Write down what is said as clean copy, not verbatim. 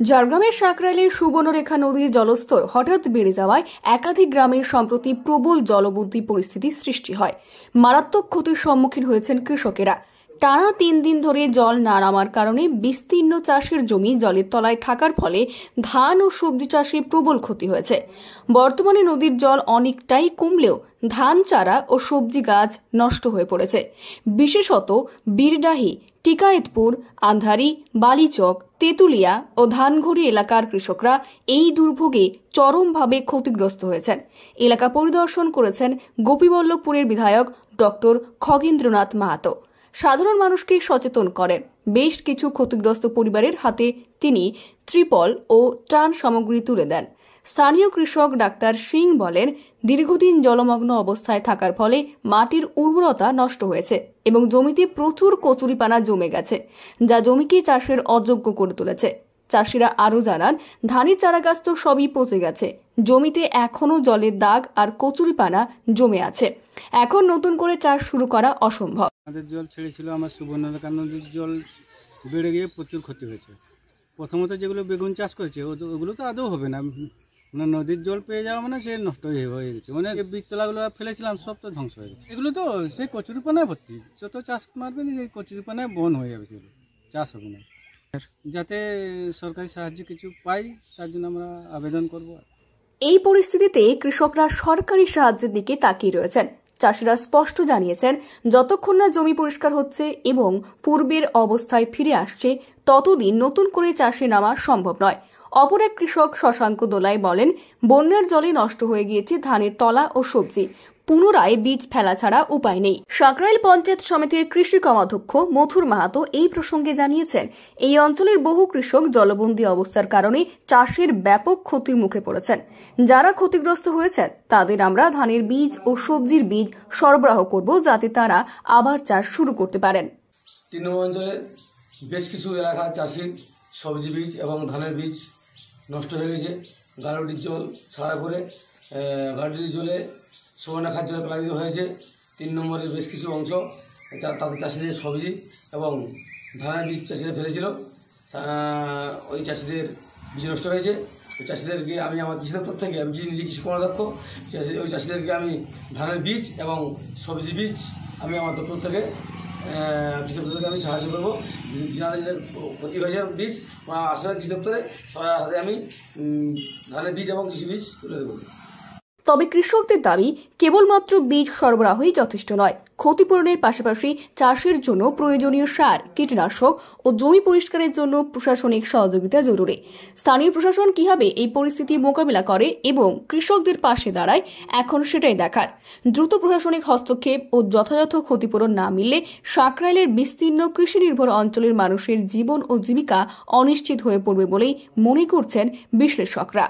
ঝাড়গ্রামের সাকরাইলের সুবর্ণরেখা নদীর জলস্তর হঠাৎ বেড়ে যাওয়ায় একাধিক গ্রামের সম্প্রতি প্রবল জলবন্দী পরিস্থিতির সৃষ্টি হয়। মারাত্মক ক্ষতির সম্মুখীন হয়েছেন কৃষকেরা। টানা 3 দিন ধরে জল না নামার কারণে বিস্তীর্ণ চাষের জমি জলের তলায় থাকার ফলে ধান ও সবজি চাষে প্রবল ক্ষতি হয়েছে। বর্তমানে নদীর জল অনেকটাই কমলেও ধান চারা ও সবজি গাছ নষ্ট হয়ে পড়েছে। বিশেষত বীরডাহি, টিকায়েতপুর, আন্ধারি, বালিচক, তেতুলিয়া ও ধানঘড়ি এলাকার কৃষকরা এই দুর্ভোগে চরমভাবে ক্ষতিগ্রস্ত হয়েছেন। এলাকা পরিদর্শন করেছেন গোপীবল্লভপুরের বিধায়ক ডক্টর খগেন্দ্রনাথ মাহাতো। সাধারণ মানুষকে সচেতন করেন। বেশ কিছু ক্ষতিগ্রস্ত পরিবারের হাতে তিনি ত্রিপল ও ত্রাণ সামগ্রী তুলে দেন। স্থানীয় কৃষক ডাক্তার সিং বলেন, দীর্ঘদিন জলমগ্ন অবস্থায় থাকার ফলে মাটির উর্বরতা নষ্ট হয়েছে এবং জমিতে প্রচুর কচুরিপানা জমে গেছে, যা জমিকে চাষের অযোগ্য করে তুলেছে। চাষিরা আরও জানান, ধানের চারাগাছ তো সবই পচে গেছে, জমিতে এখনো জলের দাগ আর কচুরিপানা জমে আছে। এখন নতুন করে চাষ শুরু করা অসম্ভব। আমাদের জল ছেড়েছিল, আমার সুবর্ণরেখা নদীর জল বেড়ে গিয়ে প্রচুর ক্ষতি হয়েছে। প্রথমত যেগুলো বেগুন চাষ করেছে ওগুলো তো আদৌ হবে না, মানে নদীর জল পেয়ে যাওয়া মানে সে নষ্ট হয়ে গেছে। মানে বীজতলাগুলো ফেলেছিলাম সব তো ধ্বংস হয়ে গেছে। এগুলো তো সেই কচুরিপানায় ভর্তি, যত চাষ মারবেন এই কচুরিপানায় বন হয়ে যাবে, সেগুলো চাষ হবে না। যাতে সরকারি সাহায্য কিছু পাই তার জন্য আমরা আবেদন করব। এই পরিস্থিতিতে কৃষকরা সরকারি সাহায্যের দিকে তাকিয়ে রয়েছেন। চাষিরা স্পষ্ট জানিয়েছেন, যতক্ষণ না জমি পরিষ্কার হচ্ছে এবং পূর্বের অবস্থায় ফিরে আসছে ততদিন নতুন করে চাষে নামা সম্ভব নয়। অপর এক কৃষক শশাঙ্ক দোলাই বলেন, বন্যার জলে নষ্ট হয়ে গিয়েছে ধানের তলা ও সবজি, পুনরায় বীজ ফেলা ছাড়া উপায় নেই। সাকরাইল পঞ্চায়েত সমিতির কৃষি কর্মাধ্যক্ষ মথুর মাহাতো এই প্রসঙ্গে জানিয়েছেন, এই অঞ্চলের বহু কৃষক জলবন্দী অবস্থার কারণে চাষের ব্যাপক ক্ষতির মুখে পড়েছেন। যারা ক্ষতিগ্রস্ত হয়েছেন তাদের আমরা ধানের বীজ ও সবজির বীজ সরবরাহ করব, যাতে তারা আবার চাষ শুরু করতে পারেন। তৃণমূল অঞ্চলে বেশ কিছু এলাকার চাষির সবজি বীজ এবং ধানের বীজ নষ্ট হয়ে গেছে। গাড়ুটির জল ছাড়া করে গাড়ুটির জলে সুবর্ণরেখার জলে প্লাবিত হয়েছে। 3 নম্বরের বেশ কিছু অংশ তাদের চাষিদের সবজি এবং ধানের বীজ চাষিরা ফেলেছিল, ওই চাষিদের বীজ নষ্ট হয়েছে। ওই চাষিদেরকে আমি আমার কৃষি দপ্তর থেকে, আমি নিজে কৃষি কর্মদক্ষ, ওই চাষিদেরকে আমি ধানের বীজ এবং সবজি বীজ আমি আমার দপ্তর থেকে কৃষি দপ্তরকে আমি সাহায্য করবো। যাদের ক্ষতি হয়েছে বীজ বা আসলে কৃষি দপ্তরে সবার হাতে আমি ধানের বীজ এবং কৃষি বীজ তুলে দেবো। তবে কৃষকদের দাবি, কেবলমাত্র বীজ সরবরাহই যথেষ্ট নয়, ক্ষতিপূরণের পাশাপাশি চাষের জন্য প্রয়োজনীয় সার, কীটনাশক ও জমি পরিষ্কারের জন্য প্রশাসনিক সহযোগিতা জরুরি। স্থানীয় প্রশাসন কিভাবে এই পরিস্থিতি মোকাবিলা করে এবং কৃষকদের পাশে দাঁড়ায়, এখন সেটাই দেখার। দ্রুত প্রশাসনিক হস্তক্ষেপ ও যথাযথ ক্ষতিপূরণ না মিললে সাকরাইলের বিস্তীর্ণ কৃষি নির্ভর অঞ্চলের মানুষের জীবন ও জীবিকা অনিশ্চিত হয়ে পড়বে বলেই মনে করছেন বিশ্লেষকরা।